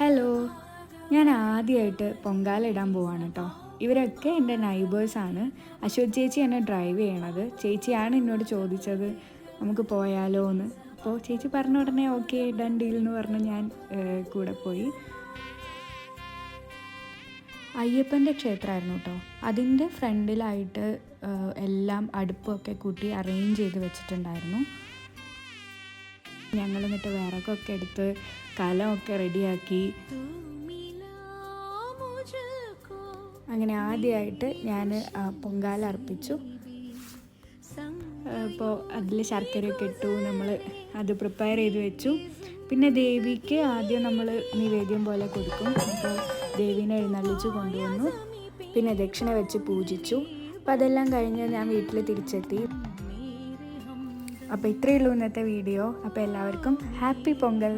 Hello, ഞാൻ ആദ്യമായിട്ട് പൊങ്കാല ഇടാൻ പോവാണ് കേട്ടോ. ഇവരൊക്കെ എൻ്റെ നൈബേഴ്സാണ്. അശ്വത് ചേച്ചി എന്നെ ഡ്രൈവ് ചെയ്യണത്. ചേച്ചിയാണ് എന്നോട് ചോദിച്ചത് നമുക്ക് പോയാലോ എന്ന്. അപ്പോൾ ചേച്ചി പറഞ്ഞ ഉടനെ ഓക്കെ ഡൺ ഡീൽ എന്ന് പറഞ്ഞ് ഞാൻ കൂടെ പോയി. അയ്യപ്പൻ്റെ ക്ഷേത്രമായിരുന്നു കേട്ടോ. അതിൻ്റെ ഫ്രണ്ടിലായിട്ട് എല്ലാം അടുപ്പൊക്കെ കൂട്ടി അറേഞ്ച് ചെയ്ത് വെച്ചിട്ടുണ്ടായിരുന്നു. ഞങ്ങൾ എന്നിട്ട് വിറകൊക്കെ എടുത്ത് കലമൊക്കെ റെഡിയാക്കി. അങ്ങനെ ആദ്യമായിട്ട് ഞാൻ പൊങ്കാല അർപ്പിച്ചു. അപ്പോൾ അതിൽ ശർക്കരയൊക്കെ ഇട്ടു, നമ്മൾ അത് പ്രിപ്പയർ ചെയ്ത് വെച്ചു. പിന്നെ ദേവിക്ക് ആദ്യം നമ്മൾ നിവേദ്യം പോലെ കൊടുക്കും. അപ്പോൾ ദേവീനെ എഴുന്നള്ളിച്ച് കൊണ്ടുവന്നു, പിന്നെ ദക്ഷിണ വെച്ച് പൂജിച്ചു. അപ്പോൾ അതെല്ലാം കഴിഞ്ഞ് ഞാൻ വീട്ടിൽ തിരിച്ചെത്തി. അപ്പോൾ ഇത്രയേ ഉള്ളൂ ഇന്നത്തെ വീഡിയോ. അപ്പോൾ എല്ലാവർക്കും ഹാപ്പി പൊങ്കൽ.